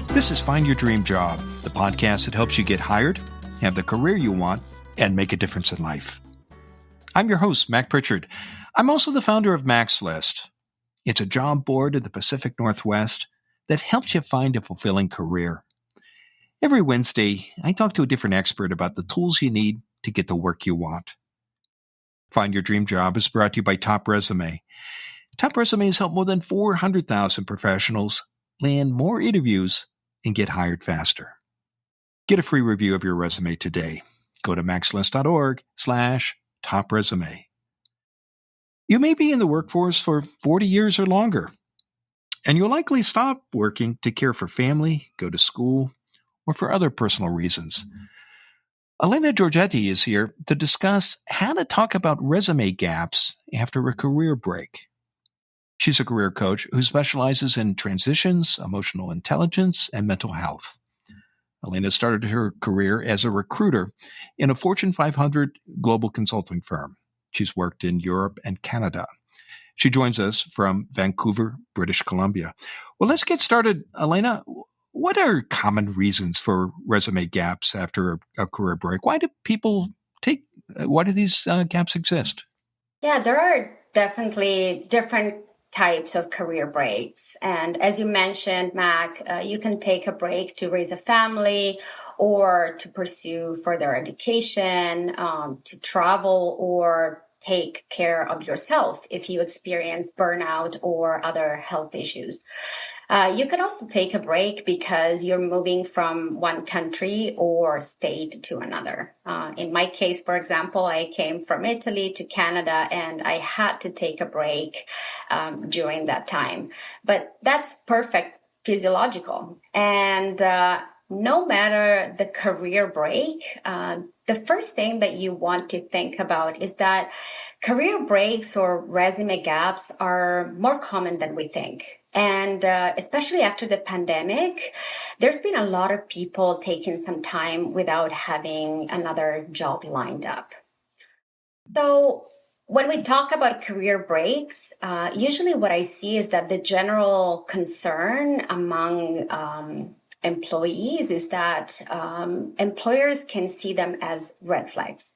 This is Find Your Dream Job, the podcast that helps you get hired, have the career you want, and make a difference in life. I'm your host, Mac Pritchard. I'm also the founder of Mac's List. It's a job board in the Pacific Northwest that helps you find a fulfilling career. Every Wednesday, I talk to a different expert about the tools you need to get the work you want. Find Your Dream Job is brought to you by Top Resume. Top Resume has helped more than 400,000 professionals land more interviews and get hired faster. Get a free review of your resume today. Go to maxlist.org/topresume. You may be in the workforce for 40 years or longer, and you'll likely stop working to care for family, go to school, or for other personal reasons. Elena Giorgetti is here to discuss how to talk about resume gaps after a career break. She's a career coach who specializes in transitions, emotional intelligence, and mental health. Elena started her career as a recruiter in a Fortune 500 global consulting firm. She's worked in Europe and Canada. She joins us from Vancouver, British Columbia. Well, let's get started. Elena, what are common reasons for resume gaps after a career break? Why do these gaps exist? Yeah, there are definitely different types of career breaks. And as you mentioned, Mac, you can take a break to raise a family or to pursue further education, to travel, or take care of yourself if you experience burnout or other health issues. You can also take a break because you're moving from one country or state to another. In my case, for example, I came from Italy to Canada and I had to take a break during that time. But that's perfect physiological. And no matter the career break, the first thing that you want to think about is that career breaks or resume gaps are more common than we think. And especially after the pandemic, there's been a lot of people taking some time without having another job lined up. So when we talk about career breaks, usually what I see is that the general concern among employees is that employers can see them as red flags.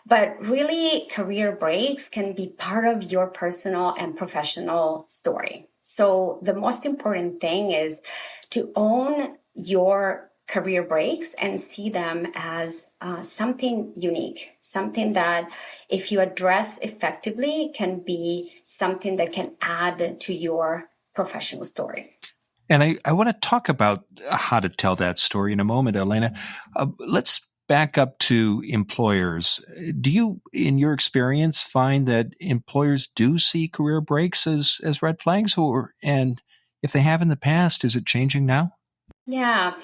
But really, career breaks can be part of your personal and professional story. So the most important thing is to own your career breaks and see them as something unique, something that if you address effectively can be something that can add to your professional story. And I want to talk about how to tell that story in a moment, Elena. Let's back up to employers. Do you, in your experience, find that employers do see career breaks as red flags? And if they have in the past, is it changing now? Yeah.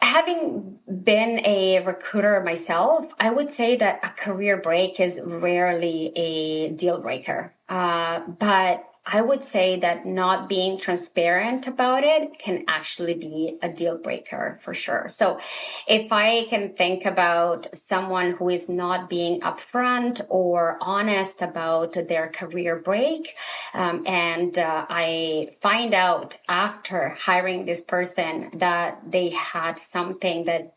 Having been a recruiter myself, I would say that a career break is rarely a deal breaker. But I would say that not being transparent about it can actually be a deal breaker for sure. So if I can think about someone who is not being upfront or honest about their career break, and I find out after hiring this person that they had something that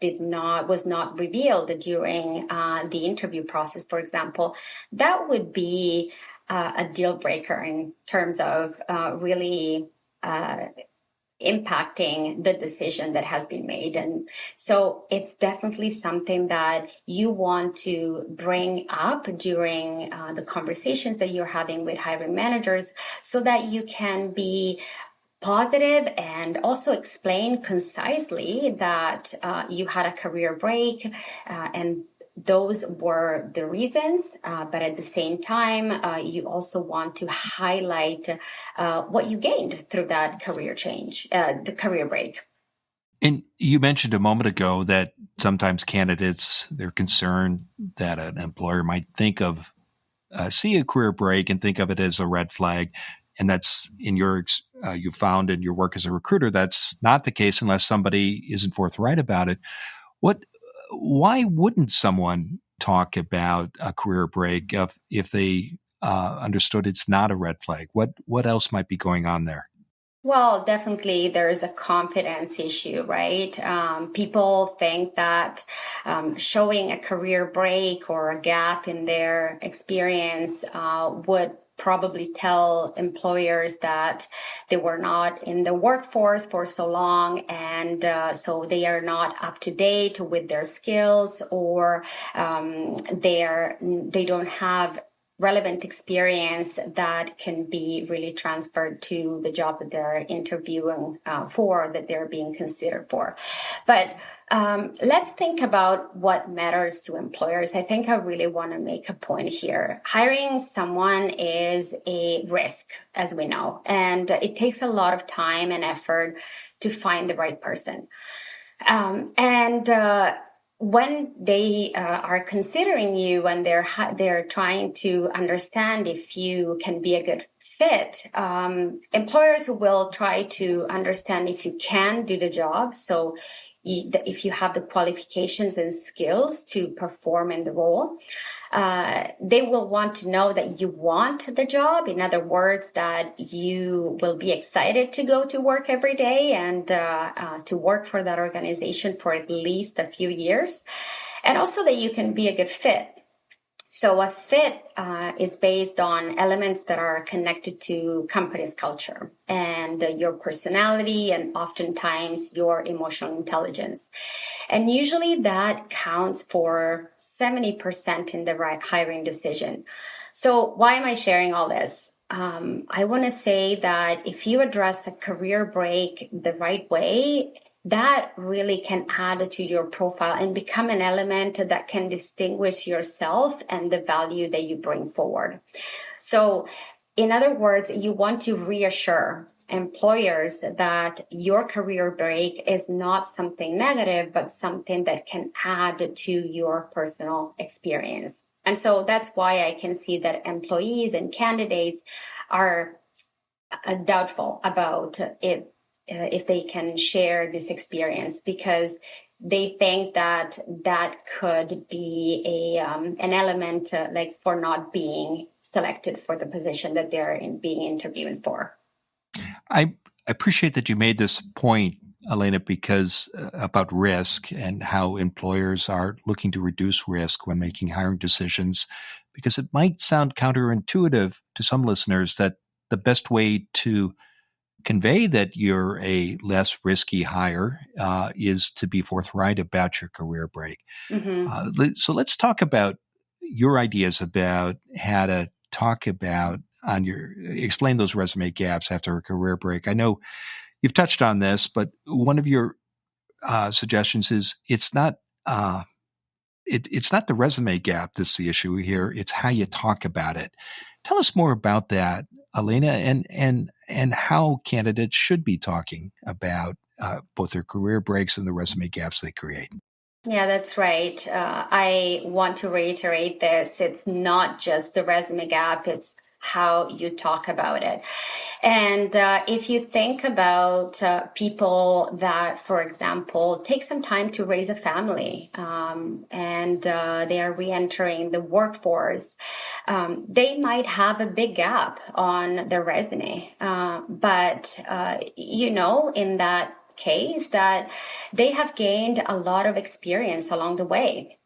was not revealed during the interview process, for example, that would be a deal breaker in terms of really impacting the decision that has been made. And so it's definitely something that you want to bring up during the conversations that you're having with hiring managers so that you can be positive and also explain concisely that you had a career break and those were the reasons, but at the same time, you also want to highlight what you gained through that career change, the career break. And you mentioned a moment ago that sometimes candidates, they're concerned that an employer might see a career break and think of it as a red flag. And that's you found in your work as a recruiter, that's not the case unless somebody isn't forthright about it. why wouldn't someone talk about a career break if they understood it's not a red flag? What else might be going on there? Well, definitely there's a confidence issue, right? People think that showing a career break or a gap in their experience would probably tell employers that they were not in the workforce for so long, and so they are not up to date with their skills, or they don't have relevant experience that can be really transferred to the job that they're interviewing for, that they're being considered for. But let's think about what matters to employers. I think I really want to make a point here. Hiring someone is a risk, as we know, and it takes a lot of time and effort to find the right person. When they are considering you and they're trying to understand if you can be a good fit, employers will try to understand if you can do the job. So if you have the qualifications and skills to perform in the role. They will want to know that you want the job. In other words, that you will be excited to go to work every day and to work for that organization for at least a few years. And also that you can be a good fit. So a fit is based on elements that are connected to company's culture and your personality and oftentimes your emotional intelligence. And usually that counts for 70% in the hiring decision. So why am I sharing all this? I want to say that if you address a career break the right way, that really can add to your profile and become an element that can distinguish yourself and the value that you bring forward. So, in other words, you want to reassure employers that your career break is not something negative, but something that can add to your personal experience. And so that's why I can see that employees and candidates are doubtful about it if they can share this experience, because they think that that could be an element like for not being selected for the position that they're being interviewed for. I appreciate that you made this point, Elena, because about risk and how employers are looking to reduce risk when making hiring decisions, because it might sound counterintuitive to some listeners that the best way to convey that you're a less risky hire is to be forthright about your career break. Mm-hmm. So let's talk about your ideas about how to talk about explain those resume gaps after a career break. I know you've touched on this, but one of your suggestions is it's not it's not the resume gap that's the issue here. It's how you talk about it. Tell us more about that, Elena, and how candidates should be talking about both their career breaks and the resume gaps they create. Yeah, that's right. I want to reiterate this. It's not just the resume gap, it's how you talk about it. And if you think about people that, for example, take some time to raise a family and they are re-entering the workforce, they might have a big gap on their resume. But in that case, that they have gained a lot of experience along the way.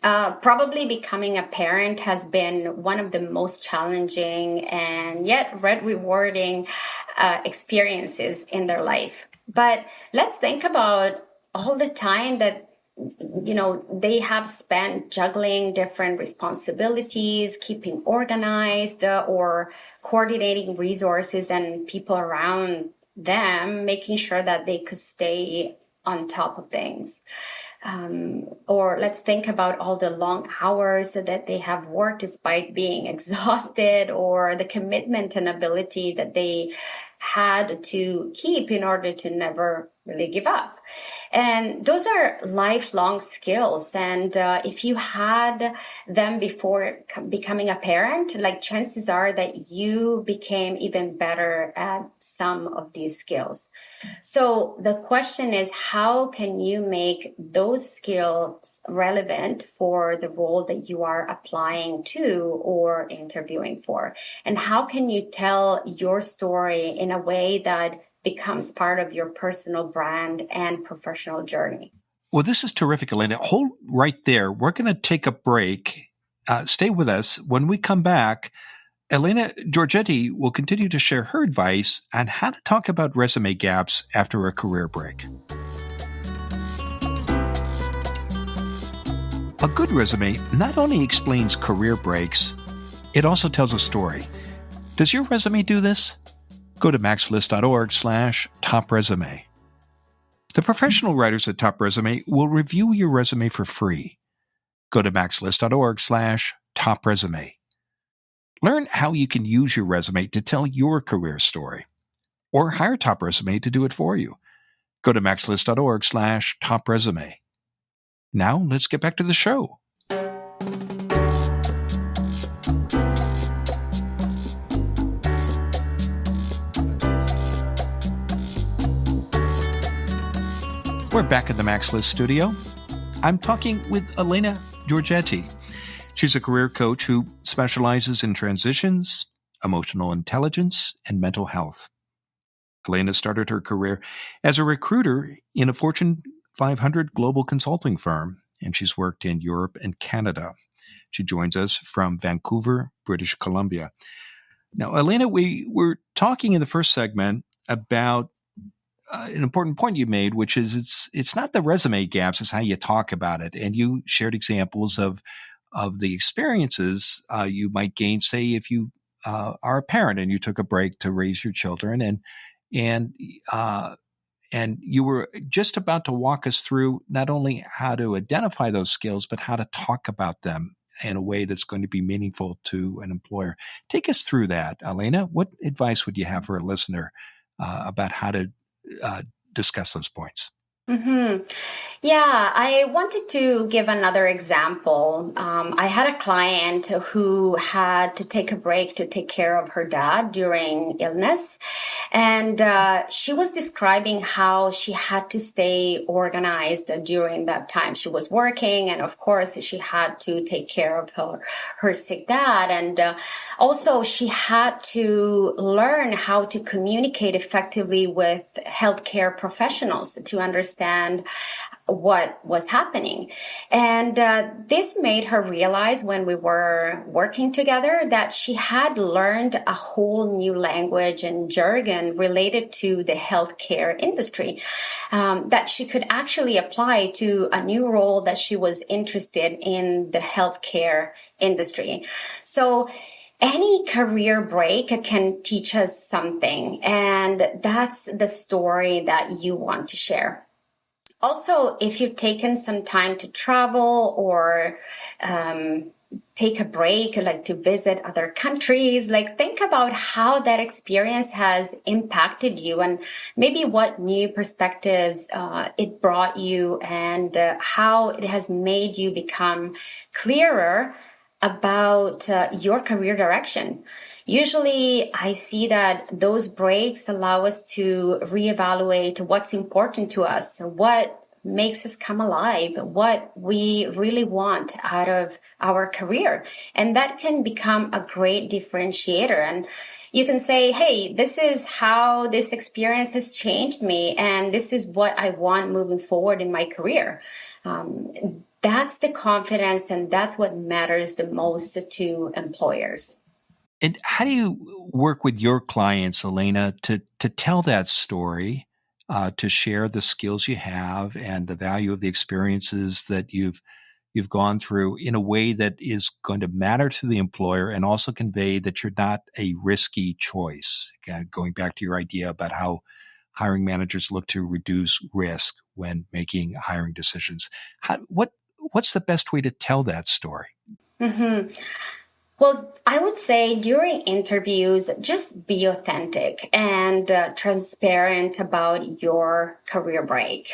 Probably becoming a parent has been one of the most challenging and yet rewarding experiences in their life. But let's think about all the time that they have spent juggling different responsibilities, keeping organized, or coordinating resources and people around them, making sure that they could stay on top of things. Or let's think about all the long hours that they have worked despite being exhausted, or the commitment and ability that they had to keep in order to never really give up. And those are lifelong skills. And if you had them before becoming a parent, like chances are that you became even better at some of these skills. So the question is, how can you make those skills relevant for the role that you are applying to or interviewing for? And how can you tell your story in a way that becomes part of your personal brand and professional journey? Well, this is terrific, Elena. Hold right there. We're going to take a break. Stay with us. When we come back, Elena Giorgetti will continue to share her advice on how to talk about resume gaps after a career break. A good resume not only explains career breaks, it also tells a story. Does your resume do this? Go to maxlist.org/topresume. The professional writers at Top Resume will review your resume for free. Go to maxlist.org/topresume. Learn how you can use your resume to tell your career story, or hire Top Resume to do it for you. Go to maxlist.org/topresume. Now let's get back to the show. We're back in the Max List studio. I'm talking with Elena Giorgetti. She's a career coach who specializes in transitions, emotional intelligence, and mental health. Elena started her career as a recruiter in a Fortune 500 global consulting firm, and she's worked in Europe and Canada. She joins us from Vancouver, British Columbia. Now, Elena, we were talking in the first segment about an important point you made, which is it's not the resume gaps, it's how you talk about it. And you shared examples of the experiences you might gain, say, if you are a parent and you took a break to raise your children, and you were just about to walk us through not only how to identify those skills, but how to talk about them in a way that's going to be meaningful to an employer. Take us through that, Elena. What advice would you have for a listener about how to discuss those points? Mm-hmm. Yeah, I wanted to give another example. I had a client who had to take a break to take care of her dad during illness. And she was describing how she had to stay organized during that time. She was working, and of course, she had to take care of her sick dad. And also, she had to learn how to communicate effectively with healthcare professionals to understand what was happening. And this made her realize when we were working together that she had learned a whole new language and jargon related to the healthcare industry that she could actually apply to a new role that she was interested in the healthcare industry. So any career break can teach us something, and that's the story that you want to share. Also, if you've taken some time to travel or take a break, like to visit other countries, like think about how that experience has impacted you and maybe what new perspectives it brought you, and how it has made you become clearer about your career direction. Usually I see that those breaks allow us to reevaluate what's important to us, what makes us come alive, what we really want out of our career. And that can become a great differentiator. And you can say, hey, this is how this experience has changed me, and this is what I want moving forward in my career. That's the confidence, and that's what matters the most to employers. And how do you work with your clients, Elena, to tell that story, to share the skills you have and the value of the experiences that you've gone through in a way that is going to matter to the employer and also convey that you're not a risky choice? Again, going back to your idea about how hiring managers look to reduce risk when making hiring decisions. What's the best way to tell that story? Mm-hmm. Well, I would say during interviews, just be authentic and transparent about your career break.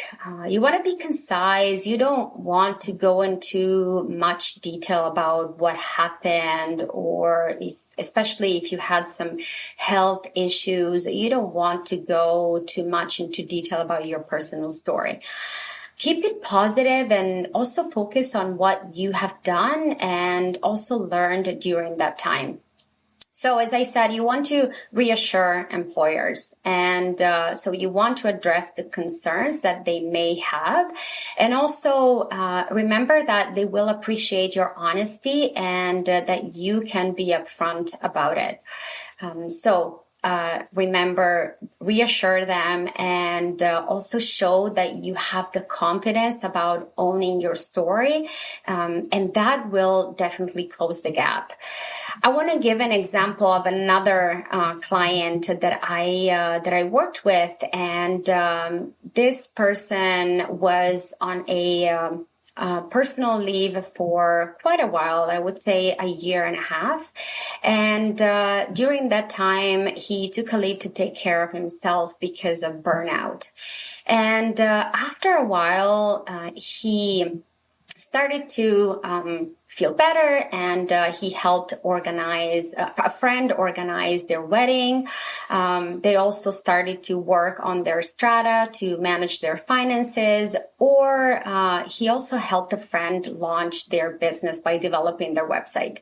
You want to be concise. You don't want to go into much detail about what happened, or especially if you had some health issues, you don't want to go too much into detail about your personal story. Keep it positive and also focus on what you have done and also learned during that time. So as I said, you want to reassure employers, and so you want to address the concerns that they may have, and also remember that they will appreciate your honesty and that you can be upfront about it. Remember, reassure them, and also show that you have the confidence about owning your story, and that will definitely close the gap. I want to give an example of another client that I worked with, and this person was on a personal leave for quite a while, I would say a year and a half. And during that time, he took a leave to take care of himself because of burnout. And after a while, he started to feel better, and he helped organize, a friend organized their wedding. They also started to work on their strata to manage their finances, or he also helped a friend launch their business by developing their website.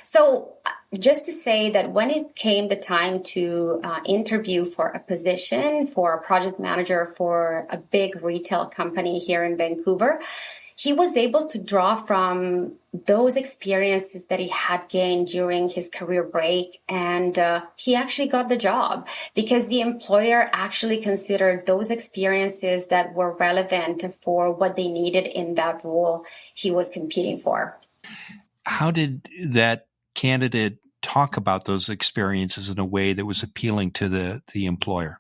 So just to say that when it came the time to interview for a position for a project manager for a big retail company here in Vancouver, he was able to draw from those experiences that he had gained during his career break, and he actually got the job because the employer actually considered those experiences that were relevant for what they needed in that role he was competing for. How did that candidate talk about those experiences in a way that was appealing to the employer?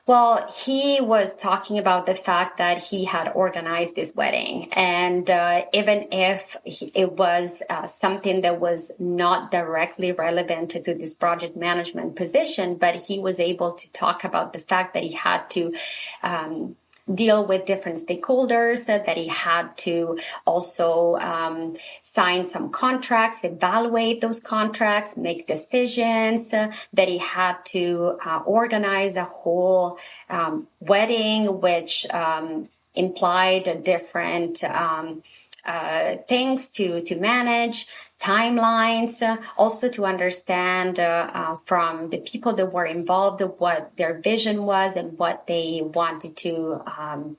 Well, he was talking about the fact that he had organized this wedding, and even if it was something that was not directly relevant to this project management position, but he was able to talk about the fact that he had to deal with different stakeholders, that he had to also sign some contracts, evaluate those contracts, make decisions, that he had to organize a whole wedding, which implied different things to manage, timelines, also to understand from the people that were involved what their vision was and what they wanted to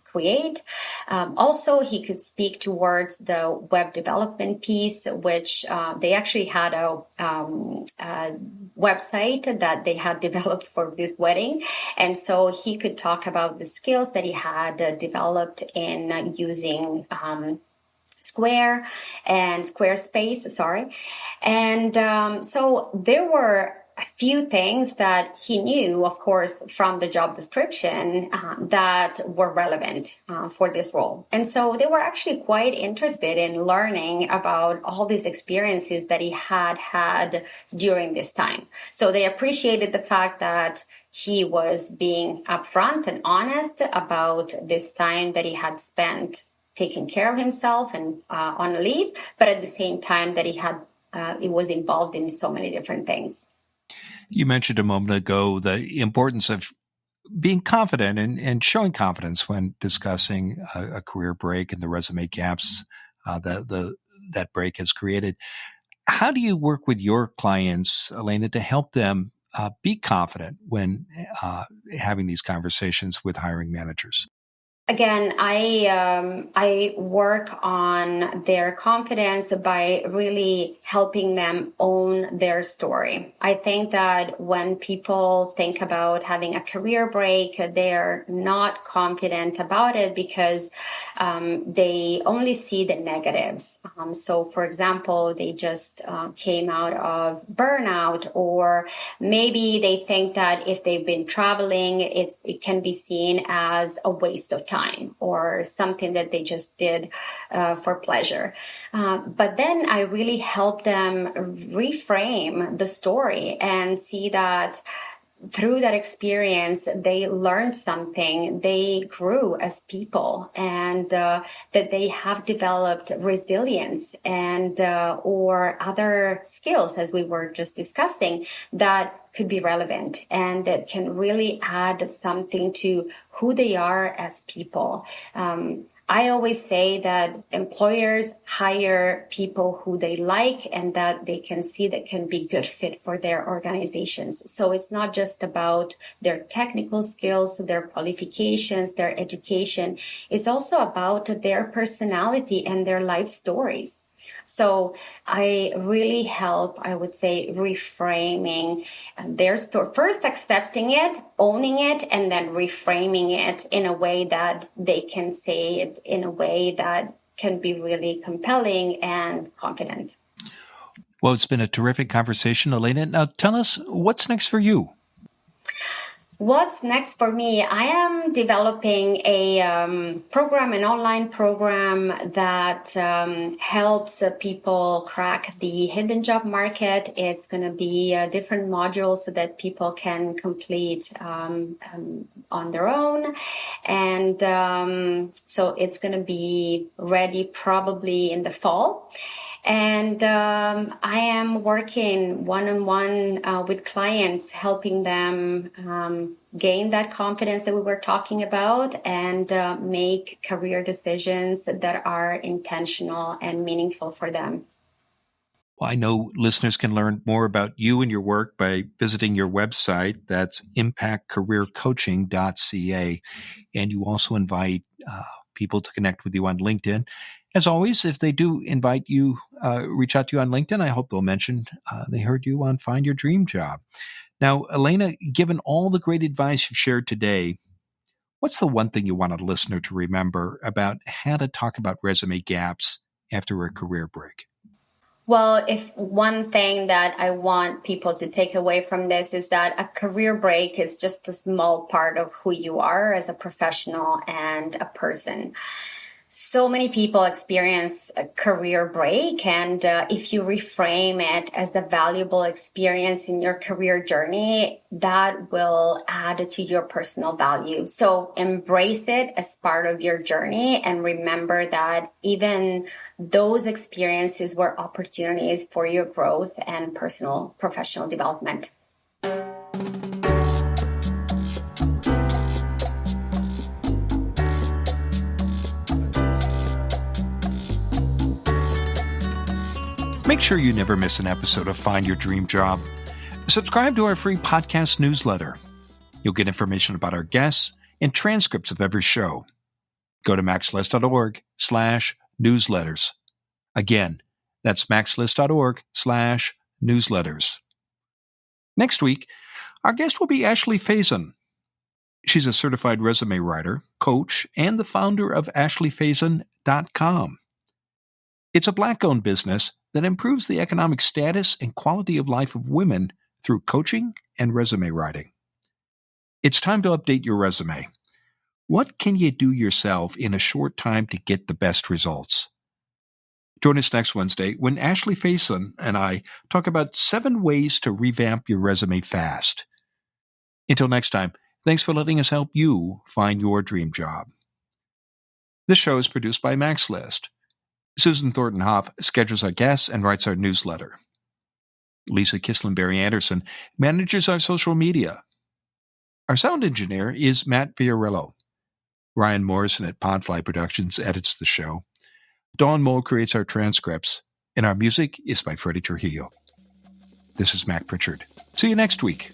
create. Also, he could speak towards the web development piece, which they actually had a website that they had developed for this wedding. And so he could talk about the skills that he had developed in using Square and Squarespace, And so there were a few things that he knew, of course, from the job description that were relevant for this role. And so they were actually quite interested in learning about all these experiences that he had during this time. So they appreciated the fact that he was being upfront and honest about this time that he had spent taking care of himself and on leave, but at the same time that he was involved in so many different things. You mentioned a moment ago the importance of being confident and showing confidence when discussing a career break and the resume gaps that break has created. How do you work with your clients, Elena, to help them be confident when having these conversations with hiring managers? Again, I work on their confidence by really helping them own their story. I think that when people think about having a career break, they're not confident about it because they only see the negatives. So, for example, they just came out of burnout, or maybe they think that if they've been traveling, it can be seen as a waste of time. pastime or something that they just did for pleasure. But then I really help them reframe the story and see that through that experience, they learned something, they grew as people, and that they have developed resilience and or other skills, as we were just discussing, that could be relevant and that can really add something to who they are as people. I always say that employers hire people who they like and that they can see that can be good fit for their organizations. So it's not just about their technical skills, their qualifications, their education. It's also about their personality and their life stories. So I really help, I would say, reframing their story, first accepting it, owning it, and then reframing it in a way that they can say it in a way that can be really compelling and confident. Well, it's been a terrific conversation, Elena. Now tell us, what's next for you? What's next for me? I am developing a program, an online program that helps people crack the hidden job market. It's going to be different modules so that people can complete on their own. And so it's going to be ready probably in the fall. And I am working one-on-one with clients, helping them gain that confidence that we were talking about and make career decisions that are intentional and meaningful for them. Well, I know listeners can learn more about you and your work by visiting your website. That's impactcareercoaching.ca. And you also invite people to connect with you on LinkedIn. As always, if they do invite you, reach out to you on LinkedIn, I hope they'll mention they heard you on Find Your Dream Job. Now, Elena, given all the great advice you've shared today, what's the one thing you want a listener to remember about how to talk about resume gaps after a career break? Well, if one thing that I want people to take away from this is that a career break is just a small part of who you are as a professional and a person. So many people experience a career break, and if you reframe it as a valuable experience in your career journey, that will add to your personal value. So embrace it as part of your journey and remember that even those experiences were opportunities for your growth and personal professional development. Make sure you never miss an episode of Find Your Dream Job. Subscribe to our free podcast newsletter. You'll get information about our guests and transcripts of every show. Go to maxlist.org/newsletters. Again, that's maxlist.org/newsletters. Next week, our guest will be Ashley Faison. She's a certified resume writer, coach, and the founder of ashleyfaison.com. It's a Black-owned business that improves the economic status and quality of life of women through coaching and resume writing. It's time to update your resume. What can you do yourself in a short time to get the best results? Join us next Wednesday when Ashley Faison and I talk about 7 ways to revamp your resume fast. Until next time, thanks for letting us help you find your dream job. This show is produced by MaxList. Susan Thornton-Hoff schedules our guests and writes our newsletter. Lisa Kislenberry-Anderson manages our social media. Our sound engineer is Matt Fiorillo. Ryan Morrison at Pondfly Productions edits the show. Dawn Mole creates our transcripts. And our music is by Freddie Trujillo. This is Mac Pritchard. See you next week.